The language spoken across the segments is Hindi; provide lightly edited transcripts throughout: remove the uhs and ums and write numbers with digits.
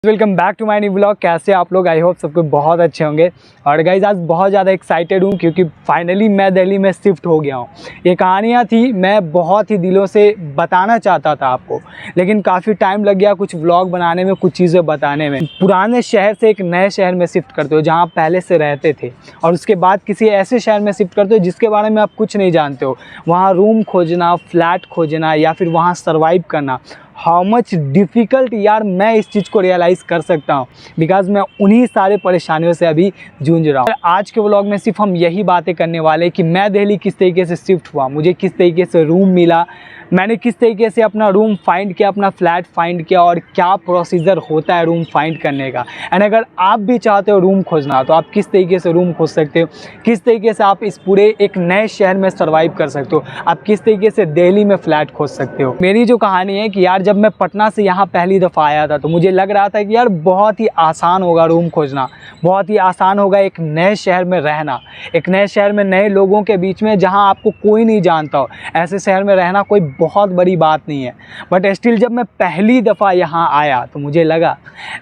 Welcome back to my new blog. कैसे आप लोग? आई होप सबको बहुत अच्छे होंगे। और गाइज आज बहुत ज़्यादा एक्साइटेड हूँ क्योंकि फाइनली मैं दिल्ली में शिफ्ट हो गया हूँ। ये कहानियाँ थी, मैं बहुत ही दिलों से बताना चाहता था आपको, लेकिन काफ़ी टाइम लग गया कुछ व्लॉग बनाने में, कुछ चीज़ें बताने में। पुराने शहर से एक नए शहर में शिफ्ट करते हो जहाँ आप पहले से रहते थे, और उसके बाद किसी ऐसे शहर में शिफ्ट करते हो जिसके बारे में आप कुछ नहीं जानते हो। वहाँ रूम खोजना, फ्लैट खोजना या फिर वहाँ सर्वाइव करना, हाउ मच डिफ़िकल्ट यार, मैं इस चीज़ को रियलाइज़ कर सकता हूँ बिकॉज़ मैं उन्हीं सारे परेशानियों से अभी जूझ रहा हूँ। आज के व्लॉग में सिर्फ हम यही बातें करने वाले हैं कि मैं दिल्ली किस तरीके से शिफ्ट हुआ, मुझे किस तरीके से रूम मिला, मैंने किस तरीके से अपना रूम फाइंड किया, अपना फ्लैट फाइंड किया, और क्या प्रोसीजर होता है रूम फाइंड करने का। एंड अगर आप भी चाहते हो रूम खोजना तो आप किस तरीके से रूम खोज सकते हो, किस तरीके से आप इस पूरे एक नए शहर में सर्वाइव कर सकते हो, आप किस तरीके से दिल्ली में फ्लैट खोज सकते हो। मेरी जो कहानी है कि यार जब मैं पटना से यहाँ पहली दफ़ा आया था तो मुझे लग रहा था कि यार बहुत ही आसान होगा रूम खोजना, बहुत ही आसान होगा एक नए शहर में रहना, एक नए शहर में नए लोगों के बीच में जहाँ आपको कोई नहीं जानता हो। ऐसे शहर में रहना कोई बहुत बड़ी बात नहीं है, बट स्टिल जब मैं पहली दफ़ा यहाँ आया तो मुझे लगा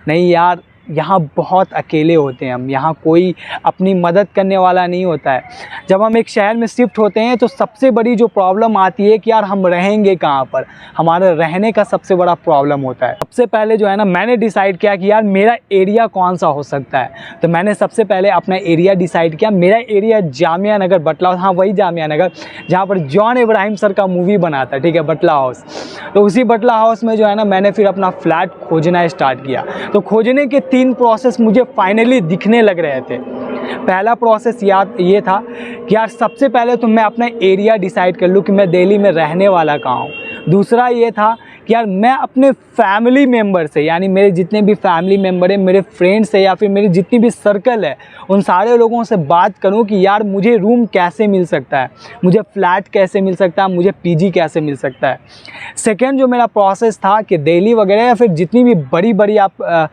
नहीं यार, यहाँ बहुत अकेले होते हैं हम, यहाँ कोई अपनी मदद करने वाला नहीं होता है। जब हम एक शहर में शिफ्ट होते हैं तो सबसे बड़ी जो प्रॉब्लम आती है कि यार हम रहेंगे कहाँ पर, हमारे रहने का सबसे बड़ा प्रॉब्लम होता है। सबसे पहले जो है ना, मैंने डिसाइड किया कि यार मेरा एरिया कौन सा हो सकता है। तो मैंने सबसे पहले अपना एरिया डिसाइड किया। मेरा एरिया जामिया नगर बटला, हाँ वही जामिया नगर जहाँ पर जॉन इब्राहिम सर का मूवी बना था, ठीक है, बटला हाउस। तो उसी बटला हाउस में जो है ना, मैंने फिर अपना फ्लैट खोजना स्टार्ट किया। तो खोजने के 3 प्रोसेस मुझे फाइनली दिखने लग रहे थे। पहला प्रोसेस ये था कि यार सबसे पहले तो मैं अपना एरिया डिसाइड कर लूँ कि मैं दिल्ली में रहने वाला कहाँ हूँ। दूसरा ये था कि यार मैं अपने फैमिली मेम्बर से, यानी मेरे जितने भी फैमिली मेम्बर हैं, मेरे फ्रेंड्स हैं या फिर मेरी जितनी भी सर्कल है, उन सारे लोगों से बात करूं कि यार मुझे रूम कैसे मिल सकता है, मुझे फ्लैट कैसे मिल सकता है, मुझे पीजी कैसे मिल सकता है। सेकेंड जो मेरा प्रोसेस था कि दिल्ली वगैरह या फिर जितनी भी बड़ी बड़ी आप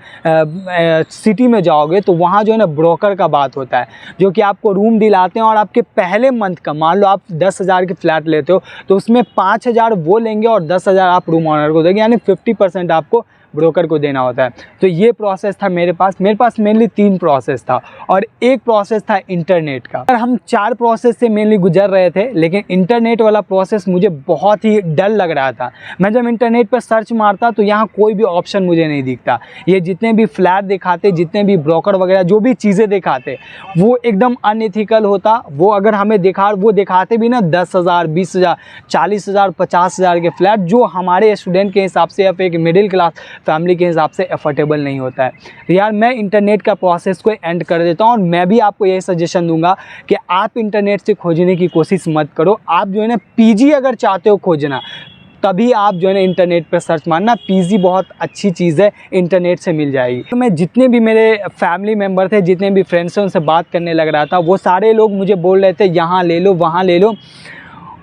सिटी में जाओगे तो वहाँ जो है ना ब्रोकर का बात होता है, जो कि आपको रूम दिलाते हैं और आपके पहले मंथ का, मान लो आप 10,000 की फ्लैट लेते हो तो उसमें 5,000 वो लेंगे और 10,000 आप रूम ऑनर को देंगे, यानी 50% आपको ब्रोकर को देना होता है। तो ये प्रोसेस था मेरे पास मेनली 3 प्रोसेस था, और एक प्रोसेस था इंटरनेट का। हम 4 प्रोसेस से मेनली गुजर रहे थे, लेकिन इंटरनेट वाला प्रोसेस मुझे बहुत ही डर लग रहा था। मैं जब इंटरनेट पर सर्च मारता तो यहाँ कोई भी ऑप्शन मुझे नहीं दिखता। ये जितने भी फ्लैट दिखाते, जितने भी ब्रोकर वगैरह जो भी चीज़ें दिखाते, वो एकदम अनएथिकल होता। वो अगर हमें वो दिखाते भी ना 10,000, 20,000, 40,000, 50,000 के फ्लैट, जो हमारे स्टूडेंट के हिसाब से या फिर एक मिडिल क्लास फैमिली के हिसाब से अफोर्डेबल नहीं होता है। तो यार मैं इंटरनेट का प्रोसेस को एंड कर देता हूँ, और मैं भी आपको यही सजेशन दूंगा कि आप इंटरनेट से खोजने की कोशिश मत करो। आप जो है ना पीजी अगर चाहते हो खोजना, तभी आप जो है ना इंटरनेट पर सर्च मारना। पीजी बहुत अच्छी चीज़ है, इंटरनेट से मिल जाएगी। तो मैं जितने भी मेरे फैमिली मेम्बर थे, जितने भी फ्रेंड्स थे, उनसे बात करने लग रहा था, वो सारे लोग मुझे बोल रहे थे यहाँ ले लो, वहाँ ले लो।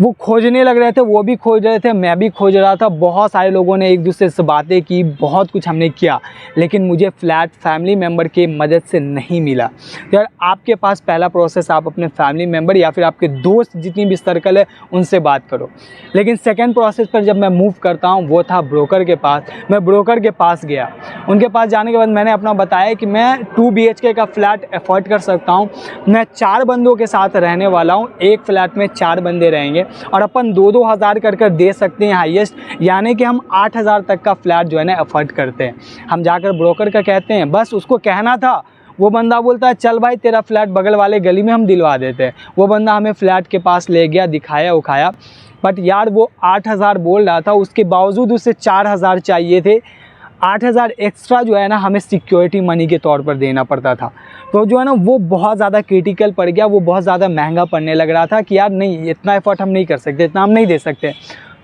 वो खोजने लग रहे थे, वो भी खोज रहे थे, मैं भी खोज रहा था। बहुत सारे लोगों ने एक दूसरे से बातें की, बहुत कुछ हमने किया, लेकिन मुझे फ्लैट फैमिली मेम्बर की मदद से नहीं मिला। तो यार आपके पास पहला प्रोसेस, आप अपने फैमिली मेम्बर या फिर आपके दोस्त जितनी भी सर्कल है उनसे बात करो। लेकिन सेकेंड प्रोसेस पर जब मैं मूव करता हूँ वो था ब्रोकर के पास। मैं ब्रोकर के पास गया, उनके पास जाने के बाद मैंने अपना बताया कि मैं 2 BHK का फ्लैट अफोर्ड कर सकता हूँ, मैं 4 बंदों के साथ रहने वाला हूँ, एक फ्लैट में 4 बंदे रहेंगे और अपन 2-2 हज़ार कर दे सकते हैं हाईएस्ट, यानी कि हम 8,000 तक का फ्लैट जो है ना अफोर्ड करते हैं। हम जाकर ब्रोकर का कहते हैं, बस उसको कहना था, वो बंदा बोलता है चल भाई तेरा फ्लैट बगल वाले गली में हम दिलवा देते हैं। वो बंदा हमें फ्लैट के पास ले गया, दिखाया उखाया, बट यार वो 8,000 बोल रहा था, उसके बावजूद उसे 4,000 चाहिए थे। 8,000 एक्स्ट्रा जो है ना हमें सिक्योरिटी मनी के तौर पर देना पड़ता था। तो जो है ना वो बहुत ज़्यादा क्रिटिकल पड़ गया, वो बहुत ज़्यादा महंगा पड़ने लग रहा था कि यार नहीं, इतना एफर्ट हम नहीं कर सकते, इतना हम नहीं दे सकते।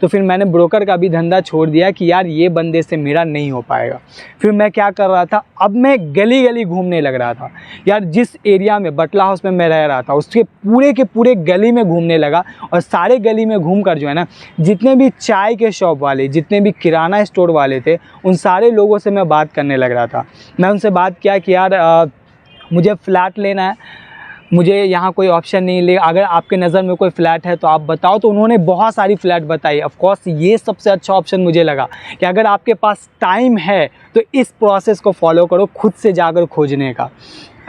तो फिर मैंने ब्रोकर का भी धंधा छोड़ दिया कि यार ये बंदे से मेरा नहीं हो पाएगा। फिर मैं क्या कर रहा था, अब मैं गली गली घूमने लग रहा था। यार जिस एरिया में बटला हाउस में मैं रह रहा था उसके पूरे के पूरे गली में घूमने लगा, और सारे गली में घूम कर जो है ना जितने भी चाय के शॉप वाले, जितने भी किराना स्टोर वाले थे, उन सारे लोगों से मैं बात करने लग रहा था। मैं उनसे बात किया कि यार मुझे फ़्लैट लेना है, मुझे यहाँ कोई ऑप्शन नहीं ले, अगर आपके नज़र में कोई फ़्लैट है तो आप बताओ। तो उन्होंने बहुत सारी फ़्लैट बताई। ऑफ कोर्स ये सबसे अच्छा ऑप्शन मुझे लगा कि अगर आपके पास टाइम है तो इस प्रोसेस को फॉलो करो, खुद से जाकर खोजने का।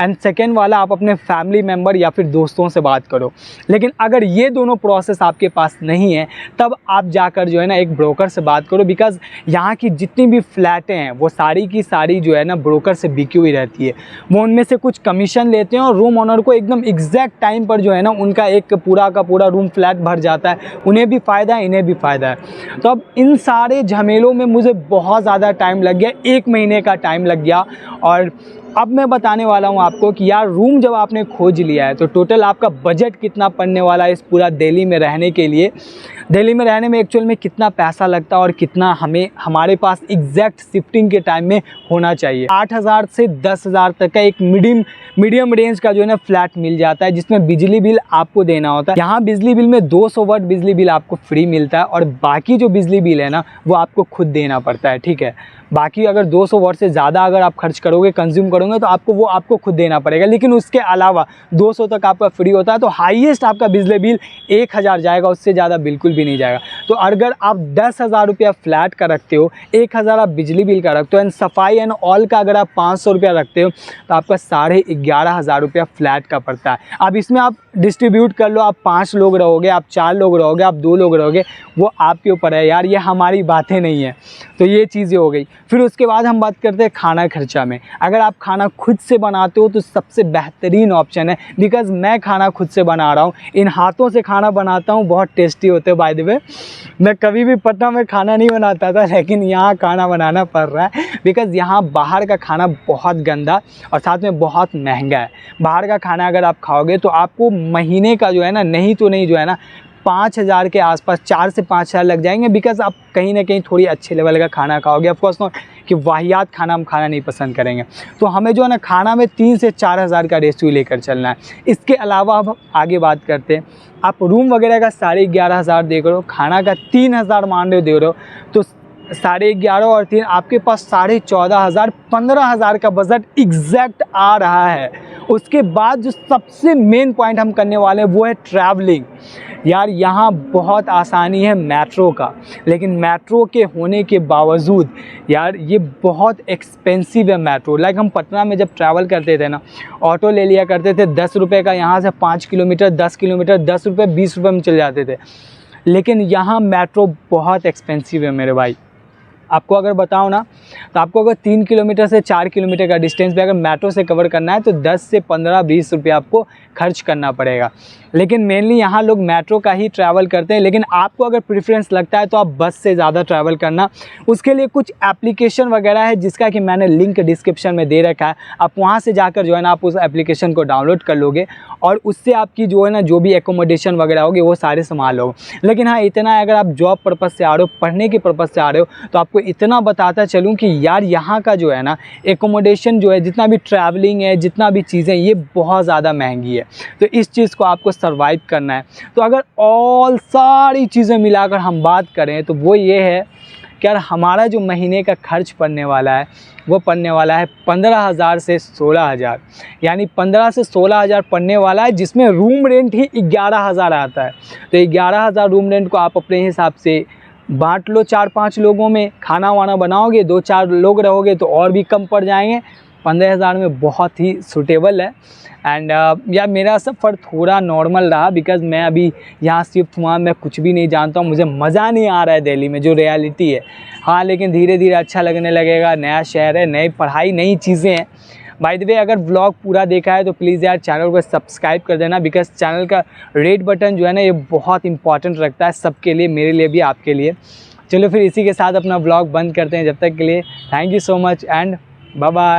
एंड सेकेंड वाला, आप अपने फैमिली मेम्बर या फिर दोस्तों से बात करो। लेकिन अगर ये दोनों प्रोसेस आपके पास नहीं है तब आप जाकर जो है ना एक ब्रोकर से बात करो, बिकॉज़ यहाँ की जितनी भी फ्लैटें हैं वो सारी की सारी जो है ना ब्रोकर से बिकी हुई रहती है। वो उनमें से कुछ कमीशन लेते हैं और रूम ऑनर को एकदम एग्जैक्ट टाइम पर जो है ना उनका एक पूरा का पूरा रूम फ्लैट भर जाता है। उन्हें भी फ़ायदा है, इन्हें भी फ़ायदा है। तो अब इन सारे झमेलों में मुझे बहुत ज़्यादा टाइम लग गया, 1 महीने का टाइम लग गया। और अब मैं बताने वाला हूँ आपको कि यार रूम जब आपने खोज लिया है तो टोटल आपका बजट कितना पड़ने वाला है इस पूरा दिल्ली में रहने के लिए। दिल्ली में रहने में एक्चुअल में कितना पैसा लगता है और कितना हमारे पास एग्जैक्ट शिफ्टिंग के टाइम में होना चाहिए। 8,000 से 10,000 तक का एक मीडियम रेंज का जो है ना फ्लैट मिल जाता है, जिसमें बिजली बिल आपको देना होता है। यहाँ बिजली बिल में 200 वाट बिजली बिल आपको फ्री मिलता है और बाकी जो बिजली बिल है ना वो आपको खुद देना पड़ता है, ठीक है। बाकी अगर 200 वाट से ज़्यादा अगर आप खर्च करोगे, कंज्यूम करोगे तो आपको खुद देना पड़ेगा। लेकिन उसके अलावा 200 तक आपका फ्री होता है। तो हाईएस्ट आपका बिजली बिल 1,000 जाएगा, उससे ज़्यादा बिल्कुल भी नहीं जाएगा। तो अगर आप 10,000 रुपया फ्लैट का रखते हो, 1,000 आप बिजली बिल का रखते हो एंड सफाई एंड ऑल का अगर आप 500 रुपया रखते हो तो आपका 11,500 रुपया फ्लैट का पड़ता है। अब इसमें आप डिस्ट्रीब्यूट कर लो, आप 5 लोग रहोगे, आप 4 लोग रहोगे, आप 2 लोग रहोगे, वो आपके ऊपर है यार, ये हमारी बातें नहीं है। तो ये चीज़ें हो गई। फिर उसके बाद हम बात करते हैं खाना खर्चा में। अगर आप खाना खुद से बनाते हो तो सबसे बेहतरीन ऑप्शन है, बिकॉज़ मैं खाना खुद से बना रहा हूँ। इन हाथों से खाना बनाता हूँ, बहुत टेस्टी होते हैं बाय द वे। मैं कभी भी पटना में खाना नहीं बनाता था, लेकिन यहाँ खाना बनाना पड़ रहा है, बिकॉज़ यहाँ बाहर का खाना बहुत गंदा और साथ में बहुत महंगा है। बाहर का खाना अगर आप खाओगे तो आपको महीने का जो है ना नहीं जो है ना 5,000 के आसपास, 4 से 5,000 लग जाएंगे, बिकॉज़ आप कहीं ना कहीं थोड़ी अच्छे लेवल का खाना खाओगे। ऑफ कोर्स नॉट कि वाहियात खाना हम खाना नहीं पसंद करेंगे। तो हमें जो है ना खाना में 3 से 4,000 का रेशियो लेकर चलना है। इसके अलावा अब आगे बात करते हैं, आप रूम वगैरह का 11,500 दे रहे हो, खाना का 3,000 मान रहे दे रहे हो, तो 11,500 और 3 आपके पास 14,500, 15,000 का बजट एग्जैक्ट आ रहा है। उसके बाद जो सबसे मेन पॉइंट हम करने वाले हैं वो है ट्रैवलिंग। यार यहाँ बहुत आसानी है मेट्रो का, लेकिन मेट्रो के होने के बावजूद यार ये बहुत एक्सपेंसिव है मेट्रो। लाइक हम पटना में जब ट्रैवल करते थे ना, ऑटो ले लिया करते थे 10 रुपये का, यहाँ से 5 किलोमीटर 10 किलोमीटर 10 रुपये 20 रुपये में चल जाते थे। लेकिन यहाँ मेट्रो बहुत एक्सपेंसिव है मेरे भाई। आपको अगर बताओ ना तो आपको अगर 3 किलोमीटर से 4 किलोमीटर का डिस्टेंस पे अगर मेट्रो से कवर करना है तो 10 से 15-20 रुपये आपको खर्च करना पड़ेगा। लेकिन मेनली यहाँ लोग मेट्रो का ही ट्रैवल करते हैं। लेकिन आपको अगर प्रेफरेंस लगता है तो आप बस से ज़्यादा ट्रैवल करना। उसके लिए कुछ एप्लीकेशन वगैरह है जिसका कि मैंने लिंक डिस्क्रिप्शन में दे रखा है। आप वहाँ से जाकर जो है ना आप उस एप्लीकेशन को डाउनलोड कर लोगे और उससे आपकी जो है ना जो भी एकोमोडेशन वगैरह होगी वो सारे संभाल लोगे। लेकिन हाँ इतना है, अगर आप जॉब पर्पज़ से आ रहे हो, पढ़ने के पर्पज़ से आ रहे हो, तो आपको इतना बताता चलूँ कि यार यहाँ का जो है ना एकोमोडेशन जो है, जितना भी ट्रैवलिंग है, जितना भी चीज़ें, ये बहुत ज़्यादा महंगी है। तो इस चीज़ को आपको सर्वाइव करना है। तो अगर ऑल सारी चीज़ें मिलाकर हम बात करें तो वो ये है कि यार हमारा जो महीने का खर्च पड़ने वाला है वो पड़ने वाला है 15,000 से 16,000, यानी 15 से 16,000 पड़ने वाला है, जिसमें रूम रेंट ही 11,000 आता है। तो 11,000 रूम रेंट को आप अपने हिसाब से बांट लो 4-5 लोगों में। खाना वाना बनाओगे, 2-4 लोग रहोगे तो और भी कम पड़ जाएंगे। 15,000 में बहुत ही सूटेबल है। एंड यार मेरा सफ़र थोड़ा नॉर्मल रहा, बिकॉज़ मैं अभी यहाँ शिफ्ट हुआ, मैं कुछ भी नहीं जानता हूँ, मुझे मज़ा नहीं आ रहा है दिल्ली में जो रियलिटी है। हाँ लेकिन धीरे धीरे अच्छा लगने लगेगा। नया शहर है, नई पढ़ाई, नई चीज़ें हैं। बाय द वे अगर व्लॉग पूरा देखा है तो प्लीज़ यार चैनल को सब्सक्राइब कर देना, बिकॉज़ चैनल का रेड बटन जो है ना ये बहुत इंपॉर्टेंट रखता है सबके लिए, मेरे लिए भी, आपके लिए। चलो फिर इसी के साथ अपना व्लॉग बंद करते हैं। जब तक के लिए thank you so much and bye bye.